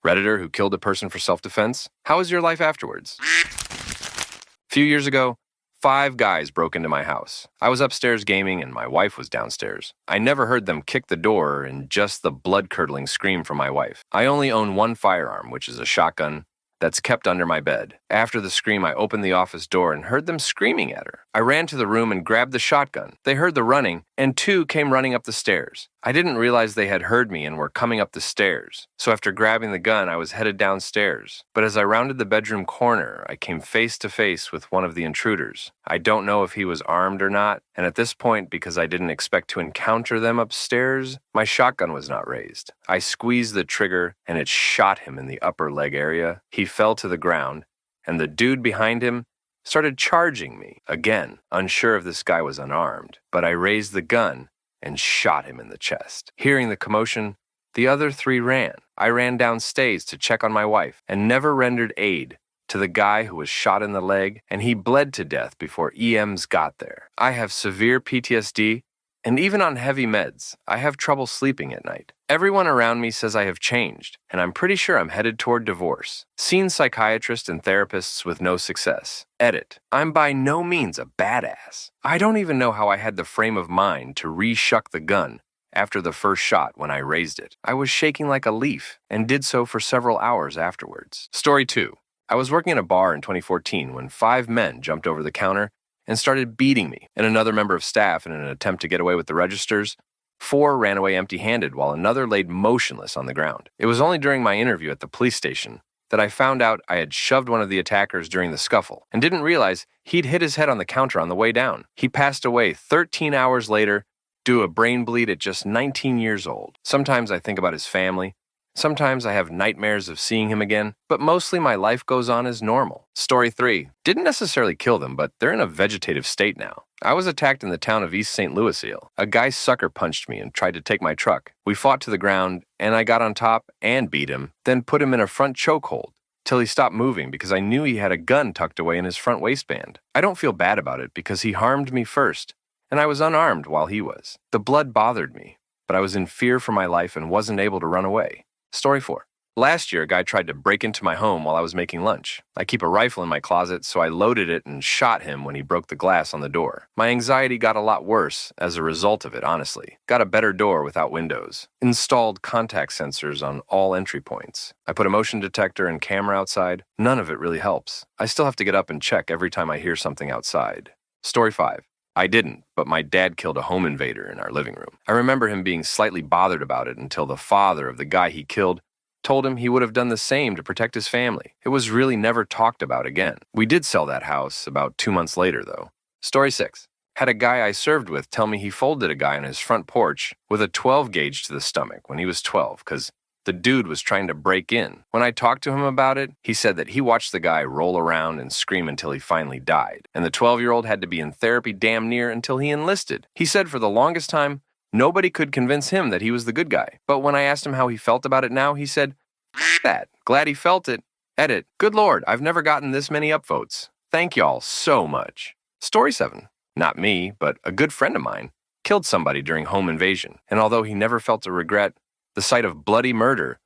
Redditor who killed a person for self-defense? How was your life afterwards? A few years ago, 5 guys broke into my house. I was upstairs gaming and my wife was downstairs. I never heard them kick the door and just the blood-curdling scream from my wife. I only own one firearm, which is a shotgun that's kept under my bed. After the scream, I opened the office door and heard them screaming at her. I ran to the room and grabbed the shotgun. They heard the running, and 2 came running up the stairs. I didn't realize they had heard me and were coming up the stairs. So after grabbing the gun, I was headed downstairs. But as I rounded the bedroom corner, I came face to face with one of the intruders. I don't know if he was armed or not, and at this point, because I didn't expect to encounter them upstairs, my shotgun was not raised. I squeezed the trigger, and it shot him in the upper leg area. He fell to the ground, and the dude behind him started charging me. Again, unsure if this guy was unarmed, but I raised the gun and shot him in the chest. Hearing the commotion, the other 3 ran. I ran downstairs to check on my wife and never rendered aid to the guy who was shot in the leg, and he bled to death before EMs got there. I have severe PTSD, and even on heavy meds, I have trouble sleeping at night. Everyone around me says I have changed, and I'm pretty sure I'm headed toward divorce. Seen psychiatrists and therapists with no success. Edit. I'm by no means a badass. I don't even know how I had the frame of mind to re-shuck the gun after the first shot when I raised it. I was shaking like a leaf, and did so for several hours afterwards. Story 2. I was working in a bar in 2014 when 5 men jumped over the counter and started beating me and another member of staff in an attempt to get away with the registers. 4 ran away empty-handed while another laid motionless on the ground. It was only during my interview at the police station that I found out I had shoved one of the attackers during the scuffle and didn't realize he'd hit his head on the counter on the way down. He passed away 13 hours later due to a brain bleed at just 19 years old. Sometimes I think about his family. Sometimes I have nightmares of seeing him again, but mostly my life goes on as normal. Story 3. Didn't necessarily kill them, but they're in a vegetative state now. I was attacked in the town of East St. Louisville. A guy sucker punched me and tried to take my truck. We fought to the ground, and I got on top and beat him, then put him in a front chokehold till he stopped moving because I knew he had a gun tucked away in his front waistband. I don't feel bad about it because he harmed me first, and I was unarmed while he was. The blood bothered me, but I was in fear for my life and wasn't able to run away. Story 4. Last year, a guy tried to break into my home while I was making lunch. I keep a rifle in my closet, so I loaded it and shot him when he broke the glass on the door. My anxiety got a lot worse as a result of it, honestly. Got a better door without windows. Installed contact sensors on all entry points. I put a motion detector and camera outside. None of it really helps. I still have to get up and check every time I hear something outside. Story 5. I didn't, but my dad killed a home invader in our living room. I remember him being slightly bothered about it until the father of the guy he killed told him he would have done the same to protect his family. It was really never talked about again. We did sell that house about 2 months later, though. Story 6. Had a guy I served with tell me he folded a guy on his front porch with a 12 gauge to the stomach when he was 12 because the dude was trying to break in. When I talked to him about it, he said that he watched the guy roll around and scream until he finally died, and the 12-year-old had to be in therapy damn near until he enlisted. He said for the longest time, nobody could convince him that he was the good guy. But when I asked him how he felt about it now, he said, "F that. Glad he felt it." Edit. Good Lord, I've never gotten this many upvotes. Thank y'all so much. Story 7. Not me, but a good friend of mine killed somebody during home invasion, and although he never felt a regret, the sight of bloody murder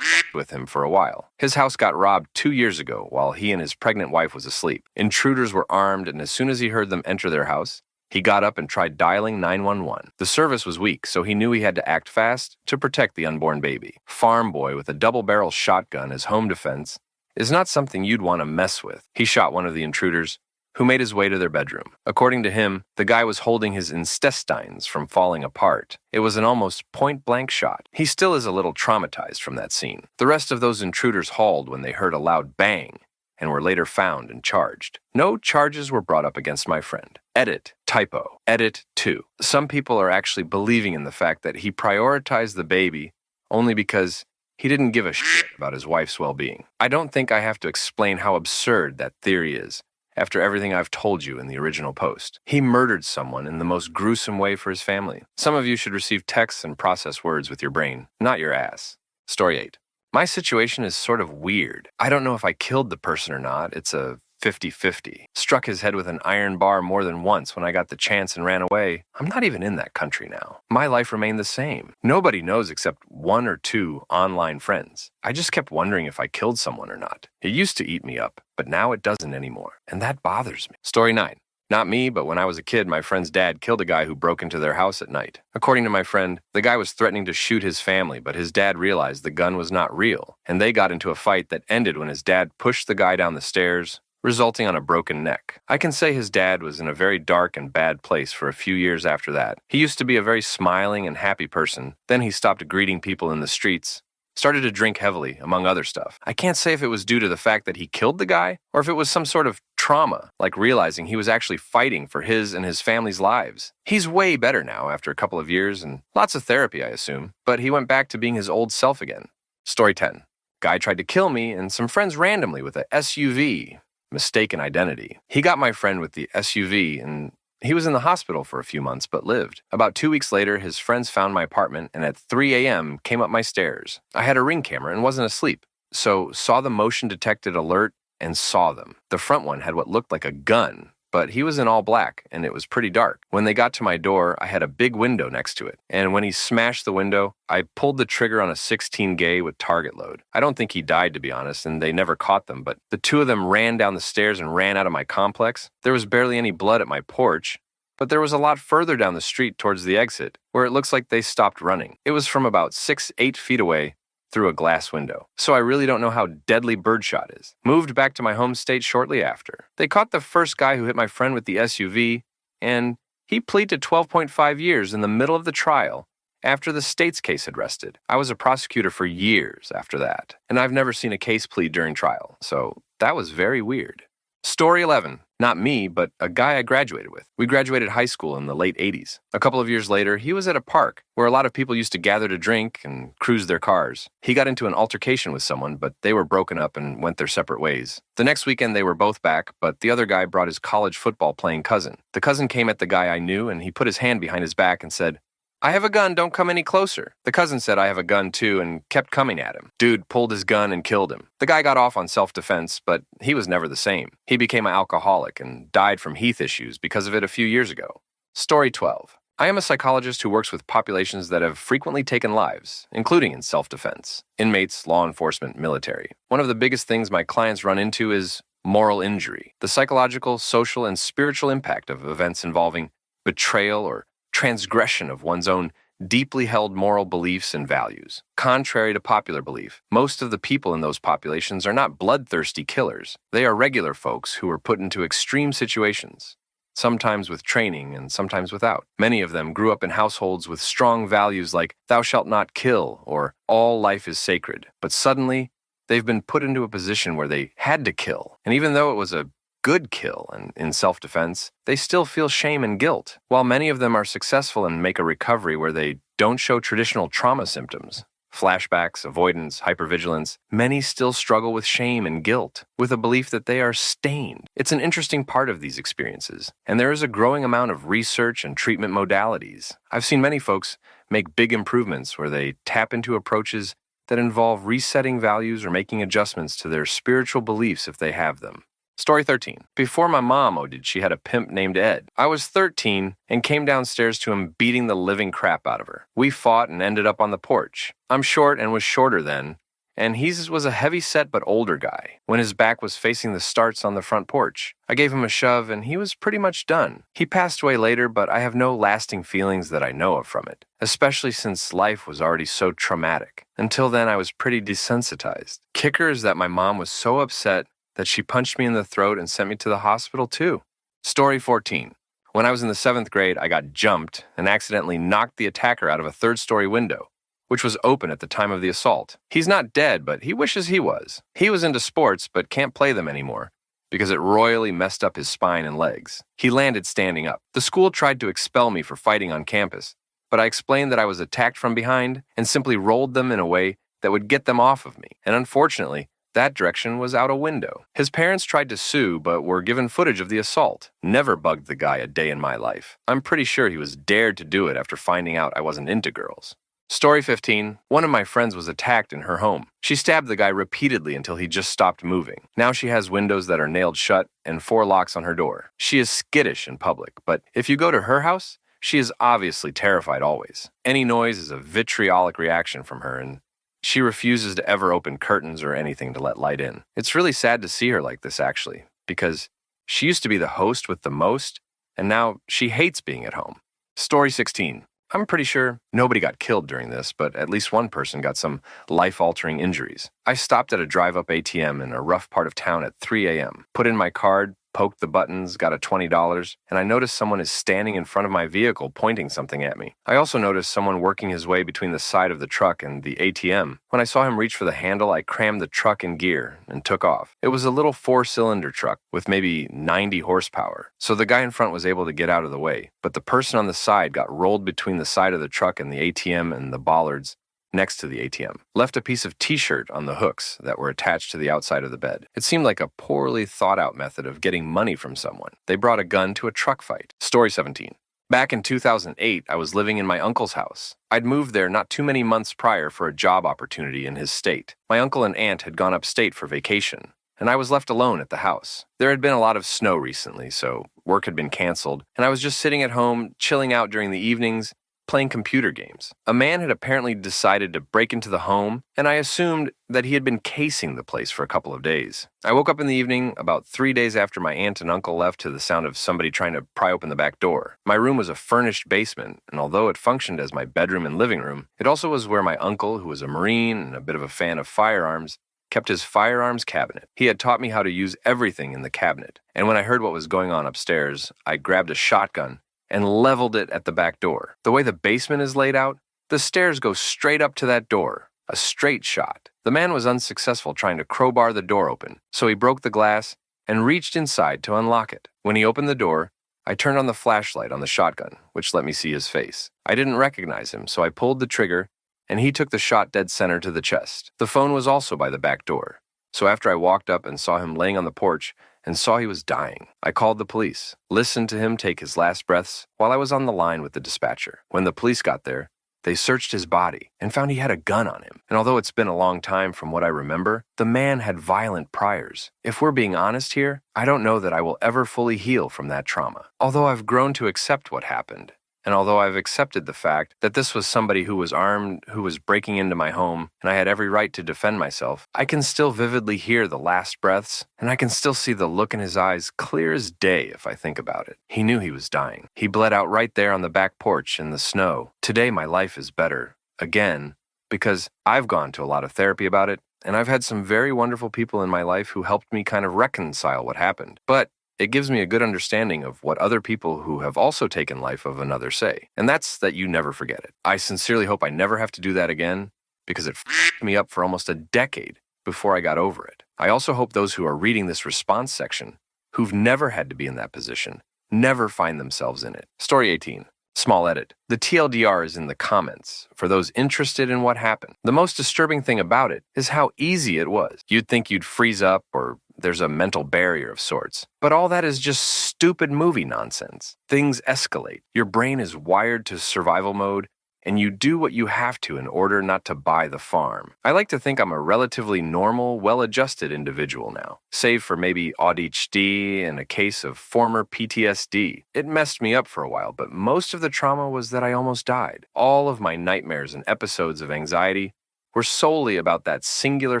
with him for a while. His house got robbed 2 years ago while he and his pregnant wife was asleep. Intruders were armed, and as soon as he heard them enter their house, he got up and tried dialing 911. The service was weak, so he knew he had to act fast to protect the unborn baby. Farm boy with a double-barrel shotgun as home defense is not something you'd want to mess with. He shot one of the intruders, who made his way to their bedroom. According to him, the guy was holding his intestines from falling apart. It was an almost point-blank shot. He still is a little traumatized from that scene. The rest of those intruders hauled when they heard a loud bang and were later found and charged. No charges were brought up against my friend. Edit. Typo. Edit 2. Some people are actually believing in the fact that he prioritized the baby only because he didn't give a shit about his wife's well-being. I don't think I have to explain how absurd that theory is after everything I've told you in the original post. He murdered someone in the most gruesome way for his family. Some of you should receive texts and process words with your brain, not your ass. Story 8. My situation is sort of weird. I don't know if I killed the person or not. It's a 50-50. Struck his head with an iron bar more than once when I got the chance and ran away. I'm not even in that country now. My life remained the same. Nobody knows except one or two online friends. I just kept wondering if I killed someone or not. It used to eat me up, but now it doesn't anymore, and that bothers me. Story 9. Not me, but when I was a kid, my friend's dad killed a guy who broke into their house at night. According to my friend, the guy was threatening to shoot his family, but his dad realized the gun was not real, and they got into a fight that ended when his dad pushed the guy down the stairs, resulting on a broken neck. I can say his dad was in a very dark and bad place for a few years after that. He used to be a very smiling and happy person. Then he stopped greeting people in the streets, started to drink heavily, among other stuff. I can't say if it was due to the fact that he killed the guy, or if it was some sort of trauma, like realizing he was actually fighting for his and his family's lives. He's way better now after a couple of years and lots of therapy, I assume, but he went back to being his old self again. Story 10. Guy tried to kill me and some friends randomly with a SUV. Mistaken identity. He got my friend with the SUV and he was in the hospital for a few months but lived. About 2 weeks later, his friends found my apartment and at 3 a.m. came up my stairs. I had a Ring camera and wasn't asleep, so saw the motion detected alert and saw them. The front one had what looked like a gun, but he was in all black and it was pretty dark. When they got to my door, I had a big window next to it, and when he smashed the window, I pulled the trigger on a 16 gauge with target load. I don't think he died, to be honest, and they never caught them, but the two of them ran down the stairs and ran out of my complex. There was barely any blood at my porch, but there was a lot further down the street towards the exit, where it looks like they stopped running. It was from about 6-8 feet away through a glass window. So I really don't know how deadly birdshot is. Moved back to my home state shortly after. They caught the first guy who hit my friend with the SUV, and he pleaded to 12.5 years in the middle of the trial after the state's case had rested. I was a prosecutor for years after that, and I've never seen a case plead during trial, so that was very weird. Story 11. Not me, but a guy I graduated with. We graduated high school in the late 80s. A couple of years later, he was at a park where a lot of people used to gather to drink and cruise their cars. He got into an altercation with someone, but they were broken up and went their separate ways. The next weekend, they were both back, but the other guy brought his college football playing cousin. The cousin came at the guy I knew, and he put his hand behind his back and said, "I have a gun, don't come any closer." The cousin said, "I have a gun too," and kept coming at him. Dude pulled his gun and killed him. The guy got off on self-defense, but he was never the same. He became an alcoholic and died from heath issues because of it a few years ago. Story 12. I am a psychologist who works with populations that have frequently taken lives, including in self-defense. Inmates, law enforcement, military. One of the biggest things my clients run into is moral injury, the psychological, social, and spiritual impact of events involving betrayal or transgression of one's own deeply held moral beliefs and values. Contrary to popular belief, most of the people in those populations are not bloodthirsty killers. They are regular folks who were put into extreme situations, sometimes with training and sometimes without. Many of them grew up in households with strong values like "thou shalt not kill" or "all life is sacred." But suddenly, they've been put into a position where they had to kill. And even though it was a good kill and in self-defense, they still feel shame and guilt. While many of them are successful and make a recovery where they don't show traditional trauma symptoms, flashbacks, avoidance, hypervigilance, many still struggle with shame and guilt, with a belief that they are stained. It's an interesting part of these experiences, and there is a growing amount of research and treatment modalities. I've seen many folks make big improvements where they tap into approaches that involve resetting values or making adjustments to their spiritual beliefs if they have them. Story 13. Before my mom OD'd, she had a pimp named Ed. I was 13 and came downstairs to him beating the living crap out of her. We fought and ended up on the porch. I'm short and was shorter then, and he was a heavy-set but older guy when his back was facing the starts on the front porch. I gave him a shove and he was pretty much done. He passed away later, but I have no lasting feelings that I know of from it, especially since life was already so traumatic. Until then, I was pretty desensitized. Kicker is that my mom was so upset that she punched me in the throat and sent me to the hospital too. Story 14. When I was in the 7th grade, I got jumped and accidentally knocked the attacker out of a 3rd-story window, which was open at the time of the assault. He's not dead, but he wishes he was. He was into sports, but can't play them anymore because it royally messed up his spine and legs. He landed standing up. The school tried to expel me for fighting on campus, but I explained that I was attacked from behind and simply rolled them in a way that would get them off of me. And unfortunately, that direction was out a window. His parents tried to sue, but were given footage of the assault. Never bugged the guy a day in my life. I'm pretty sure he was dared to do it after finding out I wasn't into girls. Story 15. One of my friends was attacked in her home. She stabbed the guy repeatedly until he just stopped moving. Now she has windows that are nailed shut and 4 locks on her door. She is skittish in public, but if you go to her house, she is obviously terrified always. Any noise is a vitriolic reaction from her, and she refuses to ever open curtains or anything to let light in. It's really sad to see her like this, actually, because she used to be the host with the most, and now she hates being at home. Story 16. I'm pretty sure nobody got killed during this, but at least one person got some life-altering injuries. I stopped at a drive-up ATM in a rough part of town at 3 a.m., put in my card, poked the buttons, got a $20, and I noticed someone is standing in front of my vehicle pointing something at me. I also noticed someone working his way between the side of the truck and the ATM. When I saw him reach for the handle, I crammed the truck in gear and took off. It was a little 4-cylinder truck with maybe 90 horsepower, so the guy in front was able to get out of the way, but the person on the side got rolled between the side of the truck and the ATM and the bollards next to the ATM, left a piece of t-shirt on the hooks that were attached to the outside of the bed. It seemed like a poorly thought-out method of getting money from someone. They brought a gun to a truck fight. Story 17. Back in 2008, I was living in my uncle's house. I'd moved there not too many months prior for a job opportunity in his state. My uncle and aunt had gone upstate for vacation, and I was left alone at the house. There had been a lot of snow recently, so work had been canceled, and I was just sitting at home, chilling out during the evenings, playing computer games. A man had apparently decided to break into the home, and I assumed that he had been casing the place for a couple of days. I woke up in the evening, about 3 days after my aunt and uncle left, to the sound of somebody trying to pry open the back door. My room was a furnished basement, and although it functioned as my bedroom and living room, it also was where my uncle, who was a Marine and a bit of a fan of firearms, kept his firearms cabinet. He had taught me how to use everything in the cabinet, and when I heard what was going on upstairs, I grabbed a shotgun and leveled it at the back door. The way the basement is laid out, the stairs go straight up to that door, a straight shot. The man was unsuccessful trying to crowbar the door open, so he broke the glass and reached inside to unlock it. When he opened the door, I turned on the flashlight on the shotgun, which let me see his face. I didn't recognize him, so I pulled the trigger, and he took the shot dead center to the chest. The phone was also by the back door, so after I walked up and saw him laying on the porch, and saw he was dying, I called the police, listened to him take his last breaths while I was on the line with the dispatcher. When the police got there, they searched his body and found he had a gun on him. And although it's been a long time from what I remember, the man had violent priors. If we're being honest here, I don't know that I will ever fully heal from that trauma. Although I've grown to accept what happened, and although I've accepted the fact that this was somebody who was armed, who was breaking into my home, and I had every right to defend myself, I can still vividly hear the last breaths, and I can still see the look in his eyes clear as day if I think about it. He knew he was dying. He bled out right there on the back porch in the snow. Today my life is better, again, because I've gone to a lot of therapy about it, and I've had some very wonderful people in my life who helped me kind of reconcile what happened. But it gives me a good understanding of what other people who have also taken life of another say, and that's that you never forget it. I sincerely hope I never have to do that again, because it f***ed me up for almost a decade before I got over it. I also hope those who are reading this response section, who've never had to be in that position, never find themselves in it. Story 18. Small edit. The TLDR is in the comments for those interested in what happened. The most disturbing thing about it is how easy it was. You'd think you'd freeze up or there's a mental barrier of sorts. But all that is just stupid movie nonsense. Things escalate. Your brain is wired to survival mode, and you do what you have to in order not to buy the farm. I like to think I'm a relatively normal, well-adjusted individual now, save for maybe ADHD and a case of former PTSD. It messed me up for a while, but most of the trauma was that I almost died. All of my nightmares and episodes of anxiety were solely about that singular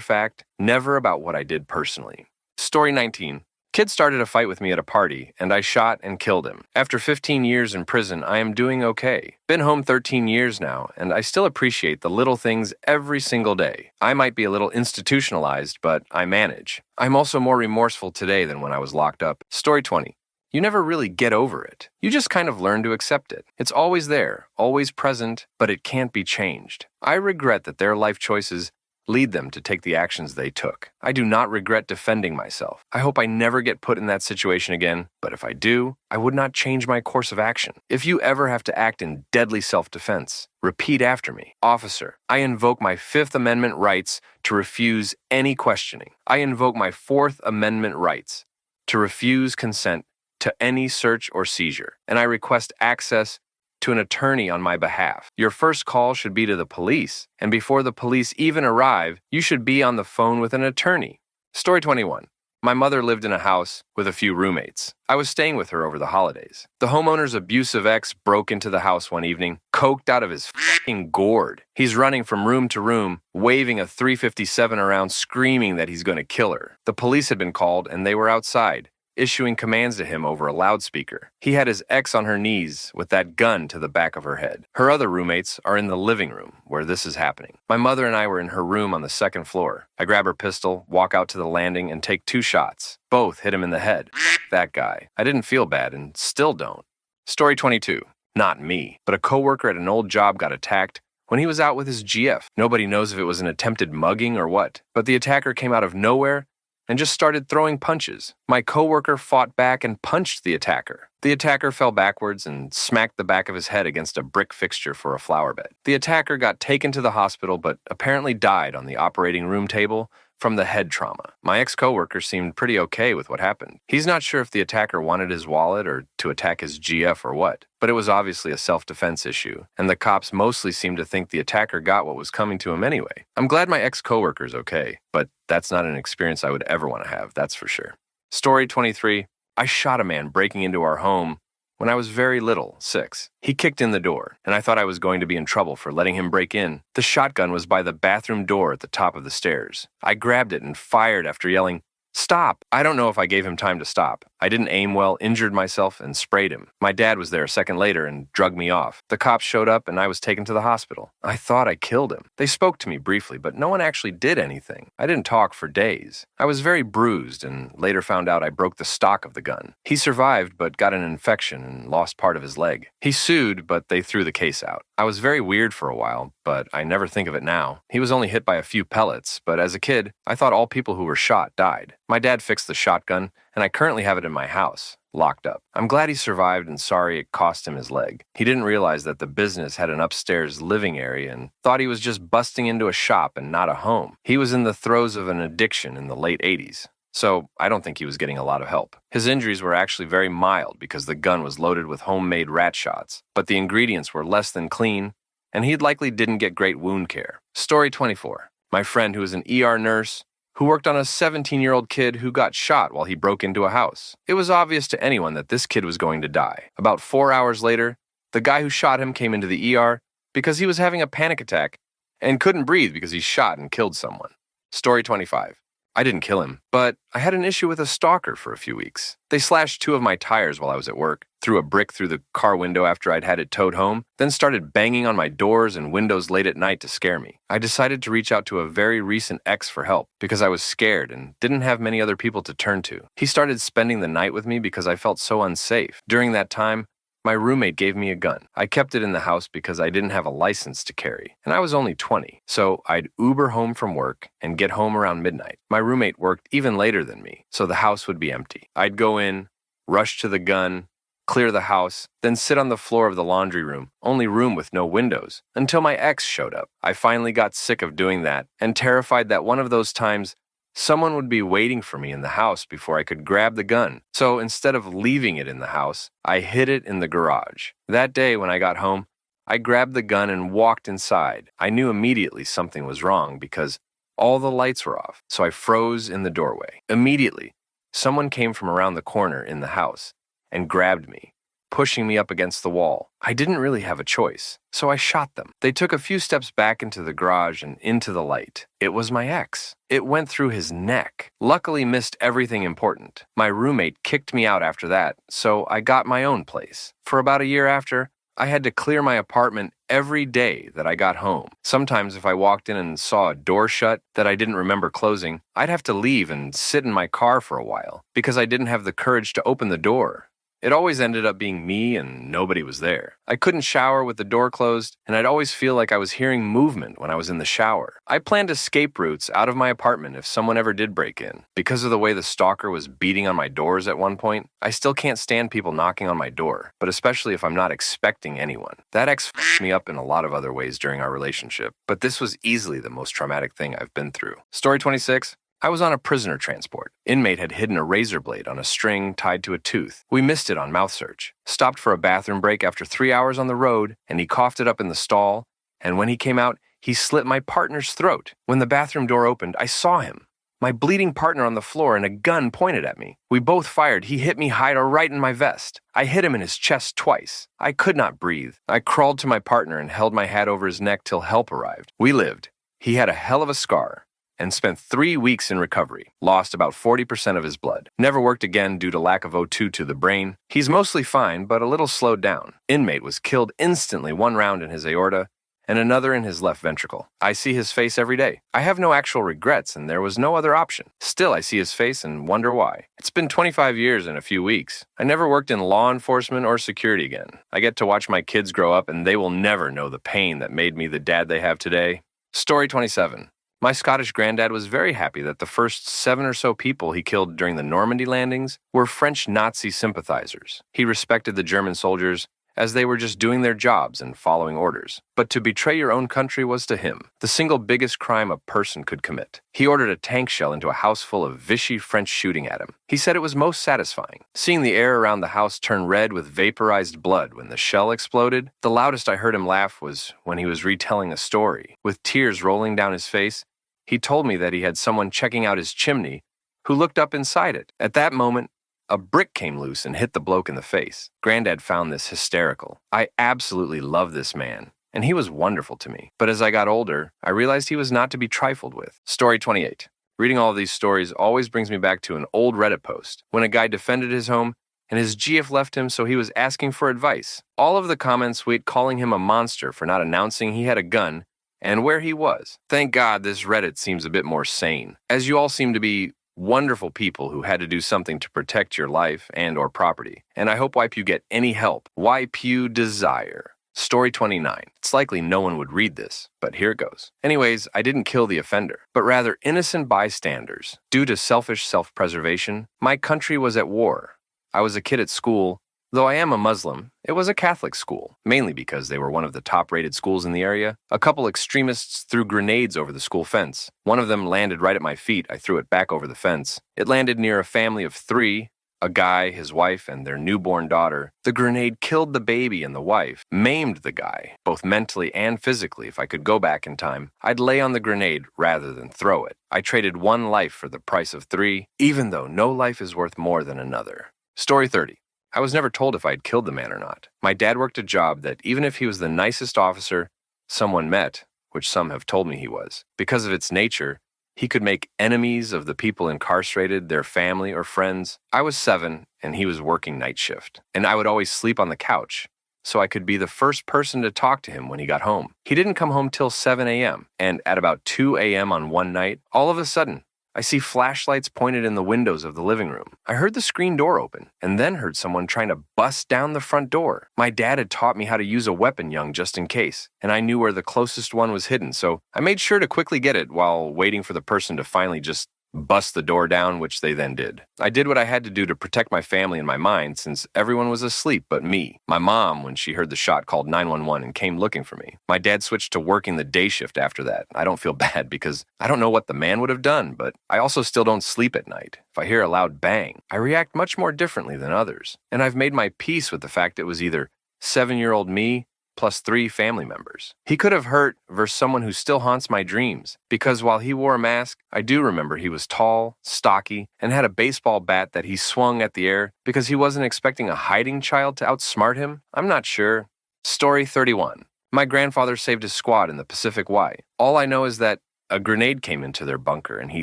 fact, never about what I did personally. Story 19. Kid started a fight with me at a party, and I shot and killed him. After 15 years in prison, I am doing okay. Been home 13 years now, and I still appreciate the little things every single day. I might be a little institutionalized, but I manage. I'm also more remorseful today than when I was locked up. Story 20. You never really get over it. You just kind of learn to accept it. It's always there, always present, but it can't be changed. I regret that their life choices lead them to take the actions they took. I do not regret defending myself. I hope I never get put in that situation again, but if I do, I would not change my course of action. If you ever have to act in deadly self-defense, repeat after me. Officer, I invoke my Fifth Amendment rights to refuse any questioning. I invoke my Fourth Amendment rights to refuse consent to any search or seizure, and I request access to an attorney on my behalf. Your first call should be to the police, and before the police even arrive, you should be on the phone with an attorney. Story 21. My mother lived in a house with a few roommates. I was staying with her over the holidays. The homeowner's abusive ex broke into the house one evening, coked out of his fucking gourd. He's running from room to room, waving a .357 around, screaming that he's going to kill her. The police had been called, and they were outside, issuing commands to him over a loudspeaker. He had his ex on her knees with that gun to the back of her head. Her other roommates are in the living room where this is happening. My mother and I were in her room on the second floor. I grab her pistol, walk out to the landing, and take 2 shots. Both hit him in the head. That guy. I didn't feel bad and still don't. Story 22. Not me, but a coworker at an old job got attacked when he was out with his GF. Nobody knows if it was an attempted mugging or what, but the attacker came out of nowhere and just started throwing punches. My coworker fought back and punched the attacker. The attacker fell backwards and smacked the back of his head against a brick fixture for a flower bed. The attacker got taken to the hospital but apparently died on the operating room table from the head trauma. My ex-coworker seemed pretty okay with what happened. He's not sure if the attacker wanted his wallet or to attack his GF or what, but it was obviously a self-defense issue, and the cops mostly seemed to think the attacker got what was coming to him anyway. I'm glad my ex-coworker's okay, but that's not an experience I would ever want to have, that's for sure. Story 23. I shot a man breaking into our home when I was very little, 6. He kicked in the door, and I thought I was going to be in trouble for letting him break in. The shotgun was by the bathroom door at the top of the stairs. I grabbed it and fired after yelling, "Stop!" I don't know if I gave him time to stop. I didn't aim well, injured myself, and sprayed him. My dad was there a second later and drugged me off. The cops showed up and I was taken to the hospital. I thought I killed him. They spoke to me briefly, but no one actually did anything. I didn't talk for days. I was very bruised and later found out I broke the stock of the gun. He survived but got an infection and lost part of his leg. He sued, but they threw the case out. I was very weird for a while, but I never think of it now. He was only hit by a few pellets, but as a kid, I thought all people who were shot died. My dad fixed the shotgun, and I currently have it in my house, locked up. I'm glad he survived and sorry it cost him his leg. He didn't realize that the business had an upstairs living area and thought he was just busting into a shop and not a home. He was in the throes of an addiction in the late 80s. So I don't think he was getting a lot of help. His injuries were actually very mild because the gun was loaded with homemade rat shots, but the ingredients were less than clean, and he likely didn't get great wound care. Story 24. My friend who is an ER nurse who worked on a 17-year-old kid who got shot while he broke into a house. It was obvious to anyone that this kid was going to die. About 4 hours later, the guy who shot him came into the ER because he was having a panic attack and couldn't breathe because he shot and killed someone. Story 25. I didn't kill him, but I had an issue with a stalker for a few weeks. They slashed 2 of my tires while I was at work, threw a brick through the car window after I'd had it towed home, then started banging on my doors and windows late at night to scare me. I decided to reach out to a very recent ex for help because I was scared and didn't have many other people to turn to. He started spending the night with me because I felt so unsafe. During that time, my roommate gave me a gun. I kept it in the house because I didn't have a license to carry, and I was only 20, so I'd Uber home from work and get home around midnight. My roommate worked even later than me, so the house would be empty. I'd go in, rush to the gun, clear the house, then sit on the floor of the laundry room, only room with no windows, until my ex showed up. I finally got sick of doing that and terrified that one of those times someone would be waiting for me in the house before I could grab the gun. So instead of leaving it in the house, I hid it in the garage. That day when I got home, I grabbed the gun and walked inside. I knew immediately something was wrong because all the lights were off, so I froze in the doorway. Immediately, someone came from around the corner in the house and grabbed me, pushing me up against the wall. I didn't really have a choice, so I shot them. They took a few steps back into the garage and into the light. It was my ex. It went through his neck. Luckily missed everything important. My roommate kicked me out after that, so I got my own place. For about a year after, I had to clear my apartment every day that I got home. Sometimes if I walked in and saw a door shut that I didn't remember closing, I'd have to leave and sit in my car for a while because I didn't have the courage to open the door. It always ended up being me and nobody was there. I couldn't shower with the door closed, and I'd always feel like I was hearing movement when I was in the shower. I planned escape routes out of my apartment if someone ever did break in. Because of the way the stalker was beating on my doors at one point, I still can't stand people knocking on my door, but especially if I'm not expecting anyone. That ex f***ed me up in a lot of other ways during our relationship, but this was easily the most traumatic thing I've been through. Story 26. I was on a prisoner transport. Inmate had hidden a razor blade on a string tied to a tooth. We missed it on mouth search. Stopped for a bathroom break after 3 hours on the road, and he coughed it up in the stall, and when he came out, he slit my partner's throat. When the bathroom door opened, I saw him. My bleeding partner on the floor and a gun pointed at me. We both fired. He hit me right in my vest. I hit him in his chest twice. I could not breathe. I crawled to my partner and held my hat over his neck till help arrived. We lived. He had a hell of a scar and spent 3 weeks in recovery. Lost about 40% of his blood. Never worked again due to lack of O2 to the brain. He's mostly fine, but a little slowed down. Inmate was killed instantly, 1 round in his aorta and another in his left ventricle. I see his face every day. I have no actual regrets, and there was no other option. Still, I see his face and wonder why. It's been 25 years in a few weeks. I never worked in law enforcement or security again. I get to watch my kids grow up, and they will never know the pain that made me the dad they have today. Story 27. My Scottish granddad was very happy that the first 7 or so people he killed during the Normandy landings were French Nazi sympathizers. He respected the German soldiers as they were just doing their jobs and following orders. But to betray your own country was to him the single biggest crime a person could commit. He ordered a tank shell into a house full of Vichy French shooting at him. He said it was most satisfying, seeing the air around the house turn red with vaporized blood when the shell exploded. The loudest I heard him laugh was when he was retelling a story. With tears rolling down his face, he told me that he had someone checking out his chimney who looked up inside it. At that moment, a brick came loose and hit the bloke in the face. Granddad found this hysterical. I absolutely love this man, and he was wonderful to me. But as I got older, I realized he was not to be trifled with. Story 28. Reading all of these stories always brings me back to an old Reddit post when a guy defended his home and his GF left him, so he was asking for advice. All of the comments tweet calling him a monster for not announcing he had a gun and where he was. Thank God this Reddit seems a bit more sane, as you all seem to be wonderful people who had to do something to protect your life and or property. And I hope YPU get any help. YPU desire. Story 29. It's likely no one would read this, but here it goes. Anyways, I didn't kill the offender, but rather innocent bystanders. Due to selfish self-preservation, my country was at war. I was a kid at school. Though I am a Muslim, it was a Catholic school, mainly because they were one of the top-rated schools in the area. A couple extremists threw grenades over the school fence. One of them landed right at my feet. I threw it back over the fence. It landed near a family of 3, a guy, his wife, and their newborn daughter. The grenade killed the baby and the wife, maimed the guy, both mentally and physically. If I could go back in time, I'd lay on the grenade rather than throw it. I traded 1 life for the price of 3, even though no life is worth more than another. Story 30. I was never told if I had killed the man or not. My dad worked a job that even if he was the nicest officer someone met, which some have told me he was, because of its nature, he could make enemies of the people incarcerated, their family or friends. I was 7, and he was working night shift, and I would always sleep on the couch, so I could be the first person to talk to him when he got home. He didn't come home till 7 a.m., and at about 2 a.m. on one night, all of a sudden, I see flashlights pointed in the windows of the living room. I heard the screen door open, and then heard someone trying to bust down the front door. My dad had taught me how to use a weapon young just in case, and I knew where the closest one was hidden, so I made sure to quickly get it while waiting for the person to finally just bust the door down, which they then did. I did what I had to do to protect my family and my mind since everyone was asleep but me. My mom, when she heard the shot, called 911 and came looking for me. My dad switched to working the day shift after that. I don't feel bad because I don't know what the man would have done, but I also still don't sleep at night. If I hear a loud bang, I react much more differently than others. And I've made my peace with the fact it was either 7-year-old me plus 3 family members. He could have hurt versus someone who still haunts my dreams, because while he wore a mask, I do remember he was tall, stocky, and had a baseball bat that he swung at the air because he wasn't expecting a hiding child to outsmart him. I'm not sure. Story 31. My grandfather saved his squad in the Pacific Y. All I know is that a grenade came into their bunker and he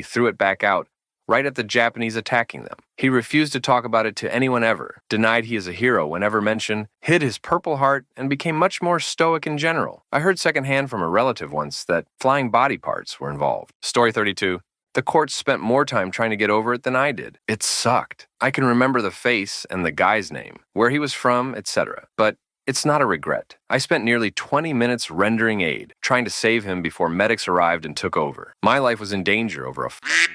threw it back out right at the Japanese attacking them. He refused to talk about it to anyone ever, denied he is a hero whenever mentioned, hid his Purple Heart, and became much more stoic in general. I heard secondhand from a relative once that flying body parts were involved. Story 32. The courts spent more time trying to get over it than I did. It sucked. I can remember the face and the guy's name, where he was from, etc. But it's not a regret. I spent nearly 20 minutes rendering aid, trying to save him before medics arrived and took over. My life was in danger over a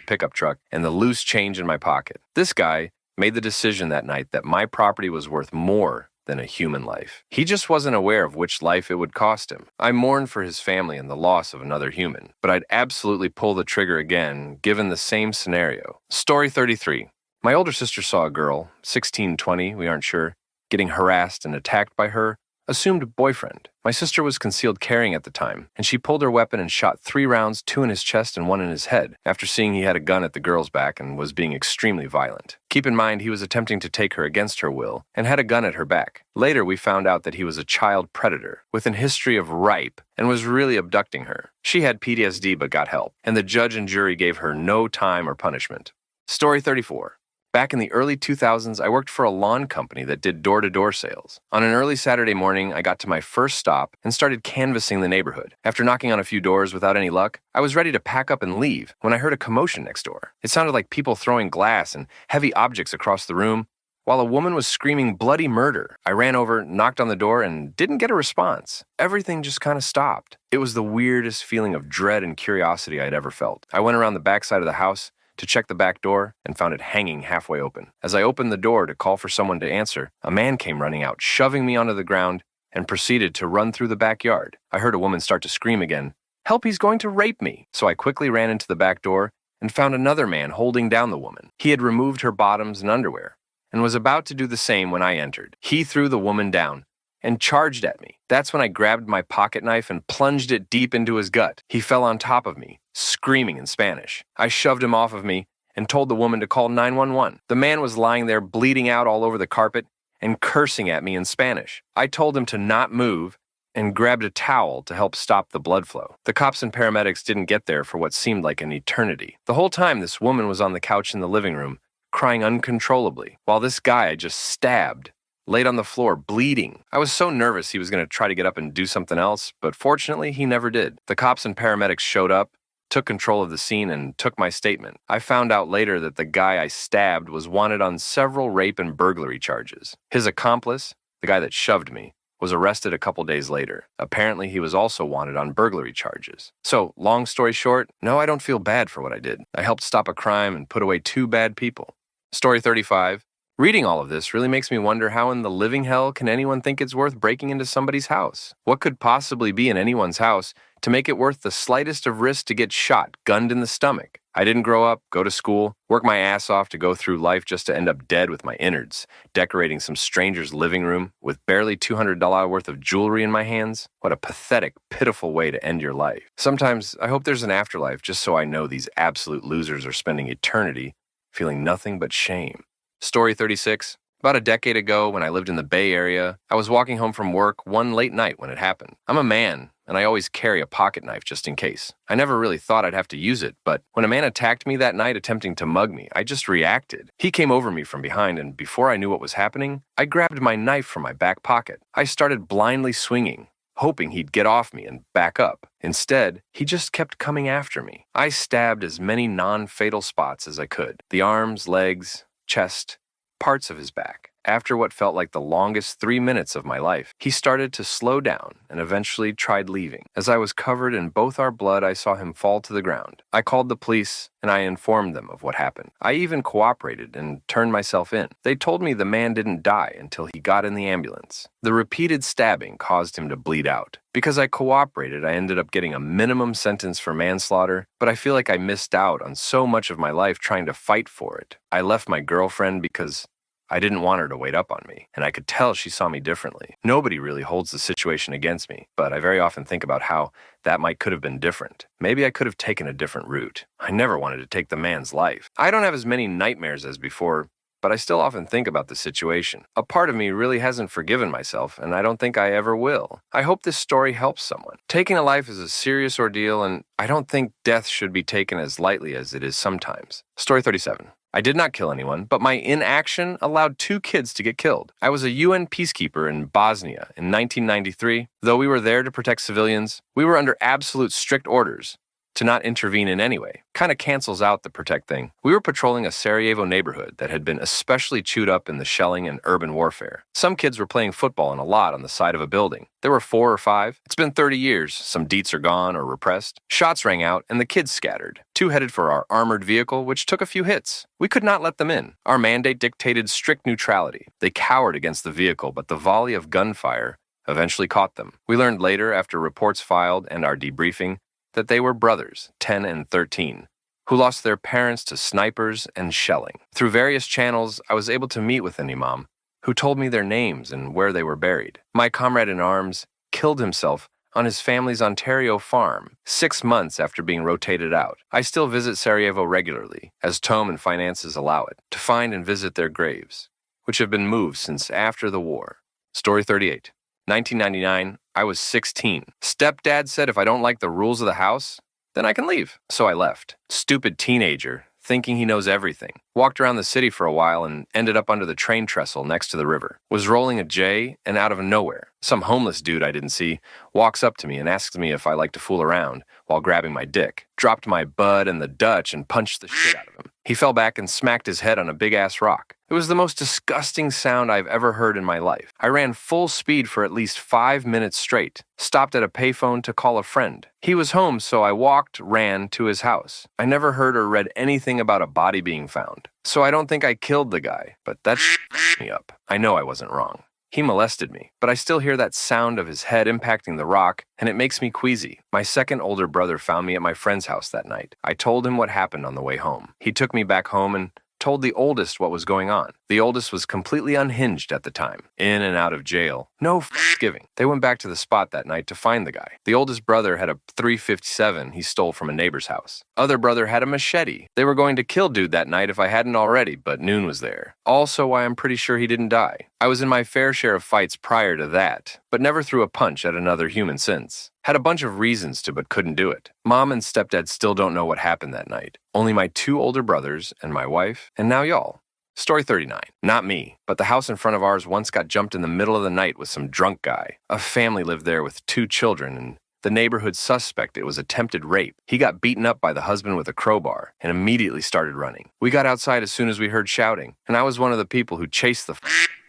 pickup truck and the loose change in my pocket. This guy made the decision that night that my property was worth more than a human life. He just wasn't aware of which life it would cost him. I mourned for his family and the loss of another human, but I'd absolutely pull the trigger again given the same scenario. Story 33. My older sister saw a girl, 16, 20, we aren't sure, getting harassed and attacked by her assumed boyfriend. My sister was concealed carrying at the time, and she pulled her weapon and shot 3 rounds, 2 in his chest and 1 in his head, after seeing he had a gun at the girl's back and was being extremely violent. Keep in mind, he was attempting to take her against her will and had a gun at her back. Later, we found out that he was a child predator with an history of rape and was really abducting her. She had PTSD but got help, and the judge and jury gave her no time or punishment. Story 34. Back in the early 2000s, I worked for a lawn company that did door-to-door sales. On an early Saturday morning, I got to my first stop and started canvassing the neighborhood. After knocking on a few doors without any luck, I was ready to pack up and leave when I heard a commotion next door. It sounded like people throwing glass and heavy objects across the room, while a woman was screaming bloody murder. I ran over, knocked on the door, and didn't get a response. Everything just kind of stopped. It was the weirdest feeling of dread and curiosity I'd ever felt. I went around the back side of the house to check the back door and found it hanging halfway open. As I opened the door to call for someone to answer, a man came running out, shoving me onto the ground, and proceeded to run through the backyard. I heard a woman start to scream again, "Help, he's going to rape me!" So I quickly ran into the back door and found another man holding down the woman. He had removed her bottoms and underwear and was about to do the same when I entered. He threw the woman down and charged at me. That's when I grabbed my pocket knife and plunged it deep into his gut. He fell on top of me, screaming in Spanish. I shoved him off of me and told the woman to call 911. The man was lying there bleeding out all over the carpet and cursing at me in Spanish. I told him to not move and grabbed a towel to help stop the blood flow. The cops and paramedics didn't get there for what seemed like an eternity. The whole time, this woman was on the couch in the living room, crying uncontrollably, while this guy I just stabbed laid on the floor, bleeding. I was so nervous he was going to try to get up and do something else, but fortunately, he never did. The cops and paramedics showed up, took control of the scene, and took my statement. I found out later that the guy I stabbed was wanted on several rape and burglary charges. His accomplice, the guy that shoved me, was arrested a couple days later. Apparently, he was also wanted on burglary charges. So, long story short, no, I don't feel bad for what I did. I helped stop a crime and put away 2 bad people. Story 35. Reading all of this really makes me wonder how in the living hell can anyone think it's worth breaking into somebody's house? What could possibly be in anyone's house to make it worth the slightest of risk to get shot, gunned in the stomach? I didn't grow up, go to school, work my ass off to go through life just to end up dead with my innards, decorating some stranger's living room with barely $200 worth of jewelry in my hands. What a pathetic, pitiful way to end your life. Sometimes I hope there's an afterlife just so I know these absolute losers are spending eternity feeling nothing but shame. Story 36. About a decade ago, when I lived in the Bay Area, I was walking home from work one late night when it happened. I'm a man, and I always carry a pocket knife just in case. I never really thought I'd have to use it, but when a man attacked me that night attempting to mug me, I just reacted. He came over me from behind, and before I knew what was happening, I grabbed my knife from my back pocket. I started blindly swinging, hoping he'd get off me and back up. Instead, he just kept coming after me. I stabbed as many non-fatal spots as I could. The arms, legs, chest, parts of his back. After what felt like the longest 3 minutes of my life, he started to slow down and eventually tried leaving. As I was covered in both our blood, I saw him fall to the ground. I called the police and I informed them of what happened. I even cooperated and turned myself in. They told me the man didn't die until he got in the ambulance. The repeated stabbing caused him to bleed out. Because I cooperated, I ended up getting a minimum sentence for manslaughter, but I feel like I missed out on so much of my life trying to fight for it. I left my girlfriend because I didn't want her to wait up on me, and I could tell she saw me differently. Nobody really holds the situation against me, but I very often think about how that could have been different. Maybe I could have taken a different route. I never wanted to take the man's life. I don't have as many nightmares as before, but I still often think about the situation. A part of me really hasn't forgiven myself, and I don't think I ever will. I hope this story helps someone. Taking a life is a serious ordeal, and I don't think death should be taken as lightly as it is sometimes. Story 37. I did not kill anyone, but my inaction allowed 2 kids to get killed. I was a UN peacekeeper in Bosnia in 1993. Though we were there to protect civilians, we were under absolute strict orders to not intervene in any way. Kind of cancels out the protect thing. We were patrolling a Sarajevo neighborhood that had been especially chewed up in the shelling and urban warfare. Some kids were playing football in a lot on the side of a building. There were 4 or 5. It's been 30 years. Some deets are gone or repressed. Shots rang out and the kids scattered. 2 headed for our armored vehicle, which took a few hits. We could not let them in. Our mandate dictated strict neutrality. They cowered against the vehicle, but the volley of gunfire eventually caught them. We learned later, after reports filed and our debriefing, that they were brothers, 10 and 13, who lost their parents to snipers and shelling. Through various channels, I was able to meet with an imam, who told me their names and where they were buried. My comrade in arms killed himself on his family's Ontario farm 6 months after being rotated out. I still visit Sarajevo regularly, as tome and finances allow it, to find and visit their graves, which have been moved since after the war. Story 38. 1999, I was 16. Stepdad said if I don't like the rules of the house, then I can leave. So I left. Stupid teenager, thinking he knows everything. Walked around the city for a while and ended up under the train trestle next to the river. Was rolling a J, and out of nowhere, some homeless dude I didn't see walks up to me and asks me if I like to fool around while grabbing my dick. Dropped my bud and the Dutch and punched the shit out of him. He fell back and smacked his head on a big-ass rock. It was the most disgusting sound I've ever heard in my life. I ran full speed for at least 5 minutes straight, stopped at a payphone to call a friend. He was home, so I ran to his house. I never heard or read anything about a body being found. So I don't think I killed the guy, but that f***ed me up. I know I wasn't wrong. He molested me, but I still hear that sound of his head impacting the rock, and it makes me queasy. My second older brother found me at my friend's house that night. I told him what happened on the way home. He took me back home and told the oldest what was going on. The oldest was completely unhinged at the time, in and out of jail. No giving. They went back to the spot that night to find the guy. The oldest brother had a .357 he stole from a neighbor's house. Other brother had a machete. They were going to kill dude that night if I hadn't already, but noon was there. Also why I'm pretty sure he didn't die. I was in my fair share of fights prior to that, but never threw a punch at another human since. Had a bunch of reasons to, but couldn't do it. Mom and stepdad still don't know what happened that night. Only my 2 older brothers and my wife, and now y'all. Story 39. Not me, but the house in front of ours once got jumped in the middle of the night with some drunk guy. A family lived there with 2 children, and the neighborhood suspect it was attempted rape. He got beaten up by the husband with a crowbar and immediately started running. We got outside as soon as we heard shouting, and I was one of the people who chased the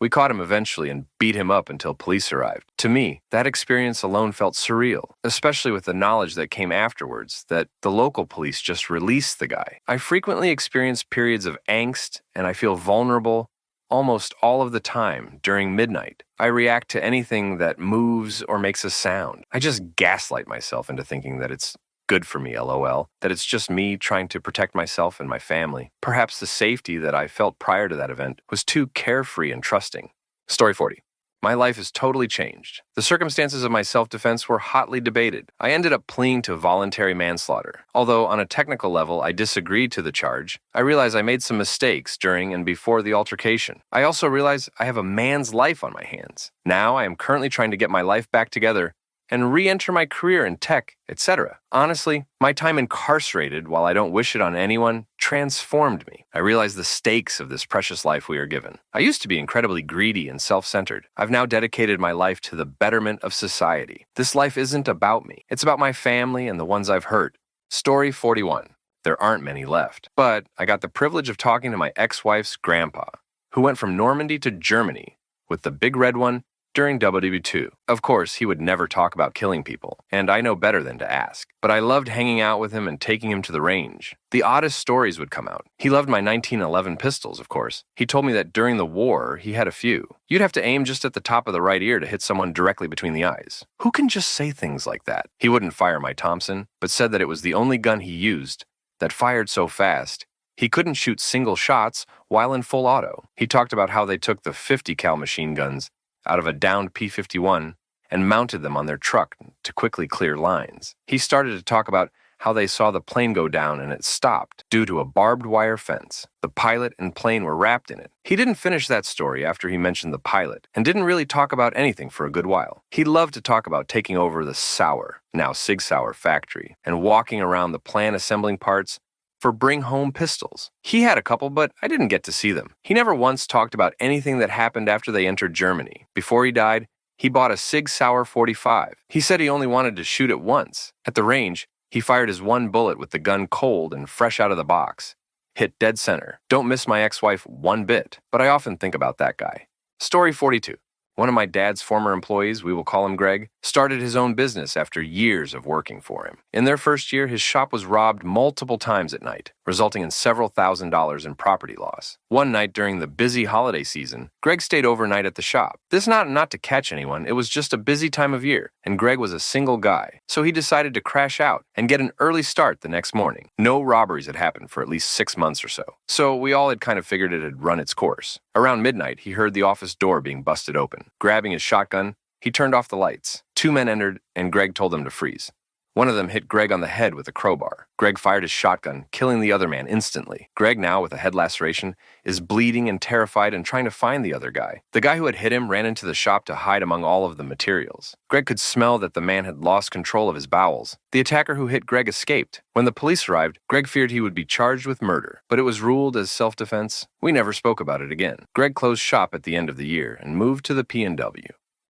We caught him eventually and beat him up until police arrived. To me, that experience alone felt surreal, especially with the knowledge that came afterwards that the local police just released the guy. I frequently experience periods of angst, and I feel vulnerable almost all of the time during midnight. I react to anything that moves or makes a sound. I just gaslight myself into thinking that it's good for me, lol, that it's just me trying to protect myself and my family. Perhaps the safety that I felt prior to that event was too carefree and trusting. Story 40. My life has totally changed. The circumstances of my self-defense were hotly debated. I ended up pleading to voluntary manslaughter. Although on a technical level I disagreed to the charge, I realized I made some mistakes during and before the altercation. I also realized I have a man's life on my hands. Now I am currently trying to get my life back together and re-enter my career in tech, etc. Honestly, my time incarcerated, while I don't wish it on anyone, transformed me. I realized the stakes of this precious life we are given. I used to be incredibly greedy and self-centered. I've now dedicated my life to the betterment of society. This life isn't about me. It's about my family and the ones I've hurt. Story 41. There aren't many left. But I got the privilege of talking to my ex-wife's grandpa, who went from Normandy to Germany with the big red one during WW2. Of course, he would never talk about killing people, and I know better than to ask. But I loved hanging out with him and taking him to the range. The oddest stories would come out. He loved my 1911 pistols, of course. He told me that during the war, he had a few. You'd have to aim just at the top of the right ear to hit someone directly between the eyes. Who can just say things like that? He wouldn't fire my Thompson, but said that it was the only gun he used that fired so fast he couldn't shoot single shots while in full auto. He talked about how they took the 50 cal machine guns out of a downed P-51 and mounted them on their truck to quickly clear lines. He started to talk about how they saw the plane go down and it stopped due to a barbed wire fence. The pilot and plane were wrapped in it. He didn't finish that story after he mentioned the pilot and didn't really talk about anything for a good while. He loved to talk about taking over the Sauer, now Sig Sauer factory, and walking around the plant assembling parts for Bring Home pistols. He had a couple, but I didn't get to see them. He never once talked about anything that happened after they entered Germany. Before he died, he bought a Sig Sauer 45. He said he only wanted to shoot it once. At the range, He fired his one bullet with the gun cold and fresh out of the box. Hit dead center. Don't miss my ex-wife one bit, but I often think about that guy. Story 42. One of my dad's former employees, we will call him Greg, started his own business after years of working for him. In their first year, his shop was robbed multiple times at night, resulting in several $1,000s in property loss. One night during the busy holiday season, Greg stayed overnight at the shop. This not to catch anyone, it was just a busy time of year, and Greg was a single guy, so he decided to crash out and get an early start the next morning. No robberies had happened for at least 6 months or so we all had kind of figured it had run its course. Around midnight, he heard the office door being busted open. Grabbing his shotgun, he turned off the lights. 2 men entered, and Greg told them to freeze. One of them hit Greg on the head with a crowbar. Greg fired his shotgun, killing the other man instantly. Greg, now with a head laceration, is bleeding and terrified and trying to find the other guy. The guy who had hit him ran into the shop to hide among all of the materials. Greg could smell that the man had lost control of his bowels. The attacker who hit Greg escaped. When the police arrived, Greg feared he would be charged with murder, but it was ruled as self-defense. We never spoke about it again. Greg closed shop at the end of the year and moved to the P&W.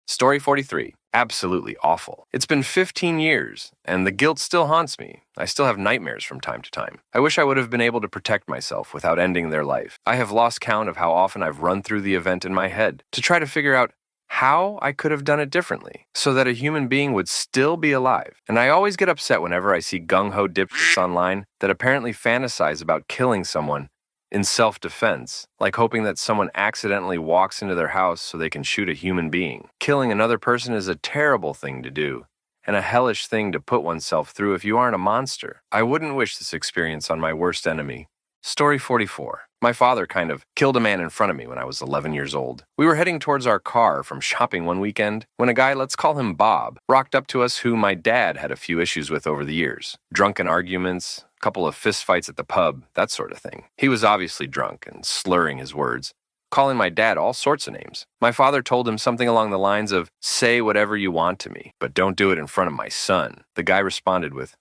Story 43. Absolutely awful. It's been 15 years, and the guilt still haunts me. I still have nightmares from time to time. I wish I would have been able to protect myself without ending their life. I have lost count of how often I've run through the event in my head to try to figure out how I could have done it differently so that a human being would still be alive. And I always get upset whenever I see gung-ho dipshits online that apparently fantasize about killing someone in self-defense, like hoping that someone accidentally walks into their house so they can shoot a human being. Killing another person is a terrible thing to do, and a hellish thing to put oneself through if you aren't a monster. I wouldn't wish this experience on my worst enemy. Story 44. My father kind of killed a man in front of me when I was 11 years old. We were heading towards our car from shopping one weekend when a guy, let's call him Bob, rocked up to us who my dad had a few issues with over the years. Drunken arguments, couple of fistfights at the pub, that sort of thing. He was obviously drunk and slurring his words, calling my dad all sorts of names. My father told him something along the lines of, "Say whatever you want to me, but don't do it in front of my son." The guy responded with,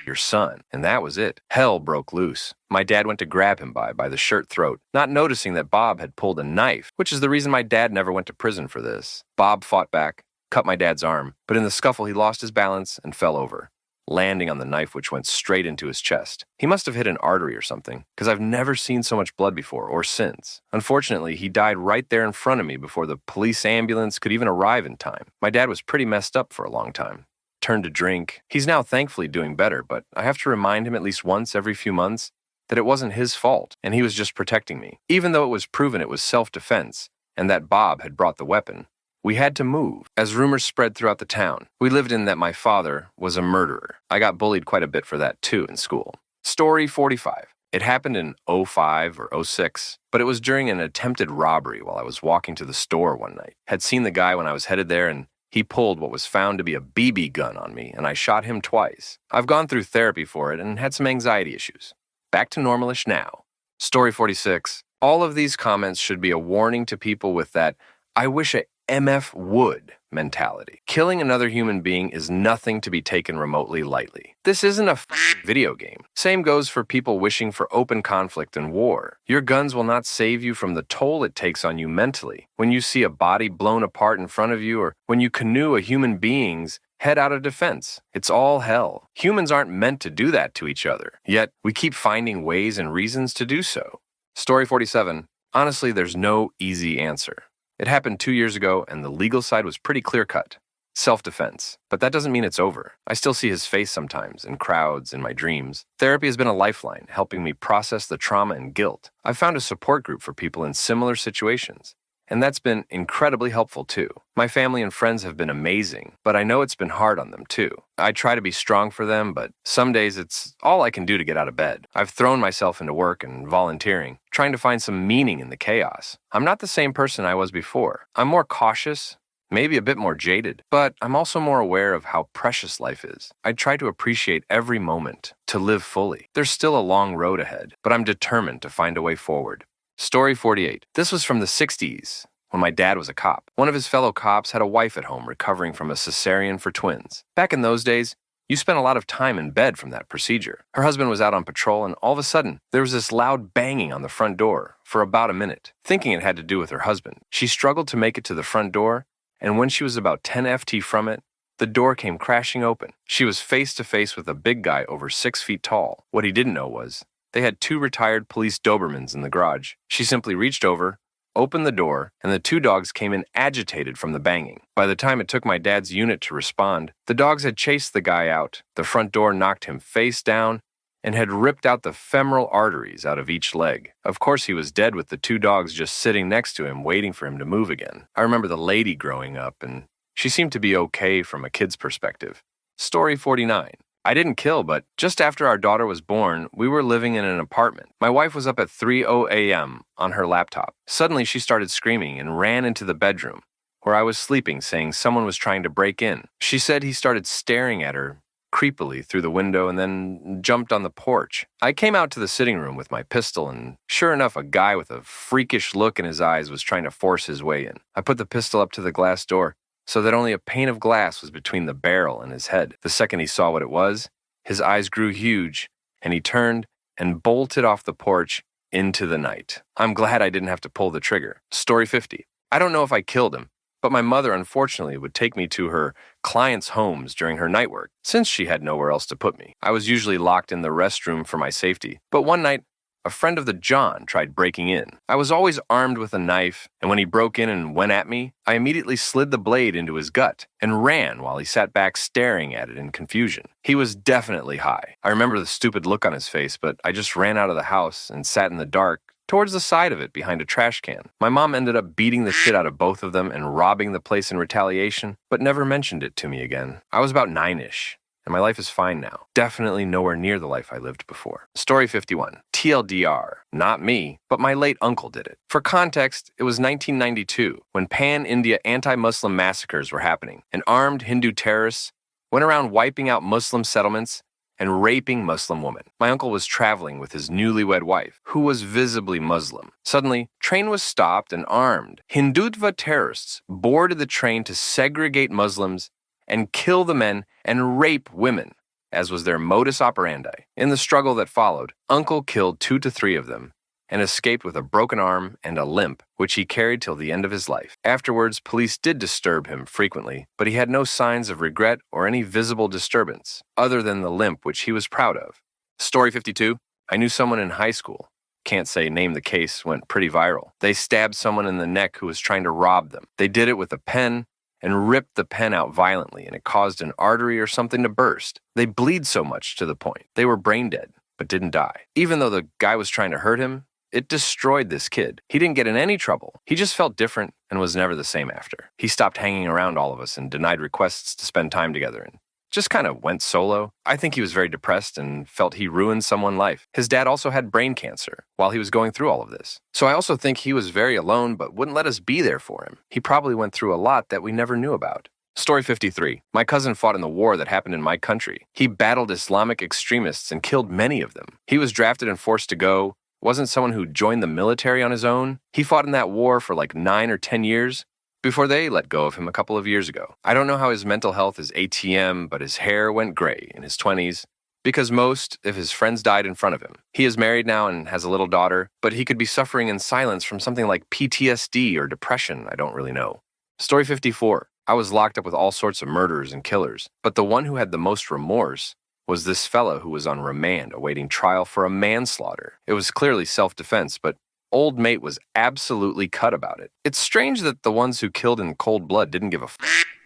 "Your son," and that was it. Hell broke loose. My dad went to grab him by the shirt throat, not noticing that Bob had pulled a knife, which is the reason my dad never went to prison for this. Bob fought back, cut my dad's arm, but in the scuffle he lost his balance and fell over, landing on the knife which went straight into his chest. He must have hit an artery or something, because I've never seen so much blood before or since. Unfortunately, he died right there in front of me before the police ambulance could even arrive in time. My dad was pretty messed up for a long time. Turned to drink. He's now thankfully doing better, but I have to remind him at least once every few months that it wasn't his fault and he was just protecting me. Even though it was proven it was self-defense and that Bob had brought the weapon, we had to move, as rumors spread throughout the town. We lived in that my father was a murderer. I got bullied quite a bit for that too in school. Story 45. It happened in 05 or 06, but it was during an attempted robbery while I was walking to the store one night. Had seen the guy when I was headed there, and he pulled what was found to be a BB gun on me, and I shot him twice. I've gone through therapy for it and had some anxiety issues. Back to normalish now. Story 46. All of these comments should be a warning to people with that "I wish a MF would" mentality. Killing another human being is nothing to be taken remotely lightly. This isn't a video game. Same goes for people wishing for open conflict and war. Your guns will not save you from the toll it takes on you mentally. When you see a body blown apart in front of you, or when you canoe a human being's head out of defense, it's all hell. Humans aren't meant to do that to each other, yet we keep finding ways and reasons to do so. Story 47. Honestly, there's no easy answer. It happened 2 years ago, and the legal side was pretty clear-cut. Self-defense. But that doesn't mean it's over. I still see his face sometimes, in crowds, in my dreams. Therapy has been a lifeline, helping me process the trauma and guilt. I've found a support group for people in similar situations, and that's been incredibly helpful too. My family and friends have been amazing, but I know it's been hard on them too. I try to be strong for them, but some days it's all I can do to get out of bed. I've thrown myself into work and volunteering, trying to find some meaning in the chaos. I'm not the same person I was before. I'm more cautious, maybe a bit more jaded, but I'm also more aware of how precious life is. I try to appreciate every moment, to live fully. There's still a long road ahead, but I'm determined to find a way forward. Story 48. This was from the 60s, when my dad was a cop. One of his fellow cops had a wife at home recovering from a cesarean for twins. Back in those days, you spent a lot of time in bed from that procedure. Her husband was out on patrol, and all of a sudden, there was this loud banging on the front door for about a minute. Thinking it had to do with her husband, she struggled to make it to the front door, and when she was about 10 FT from it, the door came crashing open. She was face to face with a big guy over 6 feet tall. What he didn't know was they had 2 retired police Dobermans in the garage. She simply reached over, opened the door, and the 2 dogs came in agitated from the banging. By the time it took my dad's unit to respond, the dogs had chased the guy out. The front door knocked him face down and had ripped out the femoral arteries out of each leg. Of course, he was dead with the 2 dogs just sitting next to him, waiting for him to move again. I remember the lady growing up, and she seemed to be okay from a kid's perspective. Story 49. I didn't kill, but just after our daughter was born, we were living in an apartment. My wife was up at 3:00 a.m. on her laptop. Suddenly, she started screaming and ran into the bedroom, where I was sleeping, saying someone was trying to break in. She said he started staring at her creepily through the window and then jumped on the porch. I came out to the sitting room with my pistol, and sure enough, a guy with a freakish look in his eyes was trying to force his way in. I put the pistol up to the glass door so that only a pane of glass was between the barrel and his head. The second he saw what it was, his eyes grew huge, and he turned and bolted off the porch into the night. I'm glad I didn't have to pull the trigger. Story 50. I don't know if I killed him, but my mother, unfortunately, would take me to her clients' homes during her night work, since she had nowhere else to put me. I was usually locked in the restroom for my safety, but one night, a friend of the John tried breaking in. I was always armed with a knife, and when he broke in and went at me, I immediately slid the blade into his gut and ran while he sat back staring at it in confusion. He was definitely high. I remember the stupid look on his face, but I just ran out of the house and sat in the dark towards the side of it behind a trash can. My mom ended up beating the shit out of both of them and robbing the place in retaliation, but never mentioned it to me again. I was about 9-ish. And my life is fine now. Definitely nowhere near the life I lived before. Story 51. TLDR. Not me, but my late uncle did it. For context, it was 1992 when pan-India anti-Muslim massacres were happening, and armed Hindu terrorists went around wiping out Muslim settlements and raping Muslim women. My uncle was traveling with his newlywed wife, who was visibly Muslim. Suddenly, train was stopped and armed Hindutva terrorists boarded the train to segregate Muslims and kill the men and rape women, as was their modus operandi. In the struggle that followed, Uncle killed 2 to 3 of them and escaped with a broken arm and a limp, which he carried till the end of his life. Afterwards, police did disturb him frequently, but he had no signs of regret or any visible disturbance, other than the limp, which he was proud of. Story 52. I knew someone in high school. Can't say name the case, went pretty viral. They stabbed someone in the neck who was trying to rob them. They did it with a pen and ripped the pen out violently, and it caused an artery or something to burst. They bleed so much to the point they were brain dead, but didn't die. Even though the guy was trying to hurt him, it destroyed this kid. He didn't get in any trouble. He just felt different and was never the same after. He stopped hanging around all of us and denied requests to spend time together and just kind of went solo. I think he was very depressed and felt he ruined someone's life. His dad also had brain cancer while he was going through all of this. So I also think he was very alone but wouldn't let us be there for him. He probably went through a lot that we never knew about. Story 53. My cousin fought in the war that happened in my country. He battled Islamic extremists and killed many of them. He was drafted and forced to go. Wasn't someone who joined the military on his own. He fought in that war for like 9 or 10 years before they let go of him a couple of years ago. I don't know how his mental health is ATM, but his hair went gray in his 20s because most of his friends died in front of him. He is married now and has a little daughter, but he could be suffering in silence from something like PTSD or depression. I don't really know. Story 54. I was locked up with all sorts of murderers and killers, but the one who had the most remorse was this fellow who was on remand awaiting trial for a manslaughter. It was clearly self-defense, but old mate was absolutely cut about it. It's strange that the ones who killed in cold blood didn't give a f***,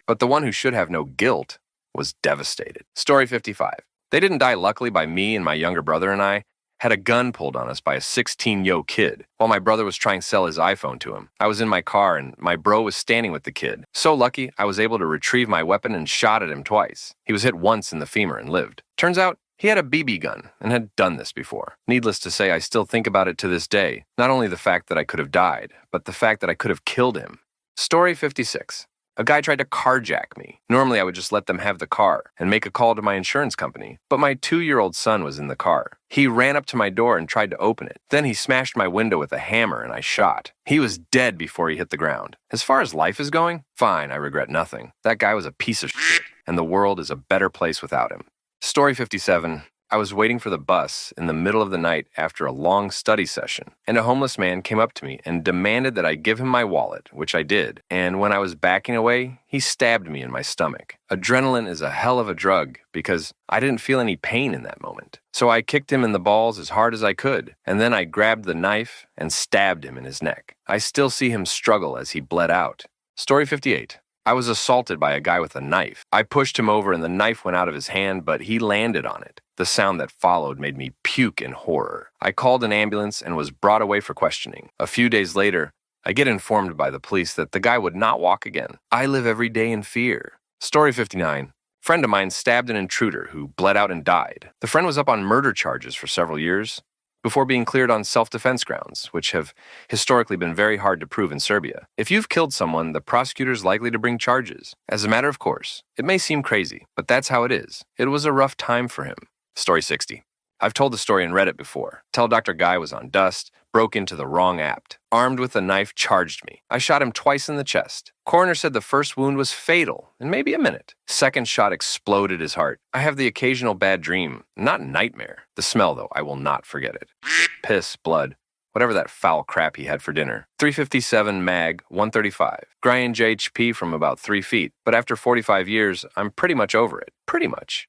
but the one who should have no guilt was devastated. Story 55. They didn't die luckily by me, and my younger brother and I had a gun pulled on us by a 16-yo kid while my brother was trying to sell his iPhone to him. I was in my car and my bro was standing with the kid. So lucky, I was able to retrieve my weapon and shot at him twice. He was hit once in the femur and lived. Turns out, he had a BB gun and had done this before. Needless to say, I still think about it to this day. Not only the fact that I could have died, but the fact that I could have killed him. Story 56. A guy tried to carjack me. Normally, I would just let them have the car and make a call to my insurance company, but my 2-year-old son was in the car. He ran up to my door and tried to open it. Then he smashed my window with a hammer and I shot. He was dead before he hit the ground. As far as life is going, fine, I regret nothing. That guy was a piece of shit, and the world is a better place without him. Story 57. I was waiting for the bus in the middle of the night after a long study session, and a homeless man came up to me and demanded that I give him my wallet, which I did. And when I was backing away, he stabbed me in my stomach. Adrenaline is a hell of a drug because I didn't feel any pain in that moment. So I kicked him in the balls as hard as I could, and then I grabbed the knife and stabbed him in his neck. I still see him struggle as he bled out. Story 58. I was assaulted by a guy with a knife. I pushed him over and the knife went out of his hand, but he landed on it. The sound that followed made me puke in horror. I called an ambulance and was brought away for questioning. A few days later, I get informed by the police that the guy would not walk again. I live every day in fear. Story 59. Friend of mine stabbed an intruder who bled out and died. The friend was up on murder charges for several years before being cleared on self-defense grounds, which have historically been very hard to prove in Serbia. If you've killed someone, the prosecutor's likely to bring charges. As a matter of course, it may seem crazy, but that's how it is. It was a rough time for him. Story 60. I've told the story in Reddit before. Tell Dr. Guy was on dust, broke into the wrong apt. Armed with a knife, charged me. I shot him twice in the chest. Coroner said the first wound was fatal, in maybe a minute. Second shot exploded his heart. I have the occasional bad dream, not nightmare. The smell, though, I will not forget it. Piss, blood, whatever that foul crap he had for dinner. 357 mag, 135. Gryan JHP from about 3 feet, but after 45 years, I'm pretty much over it. Pretty much.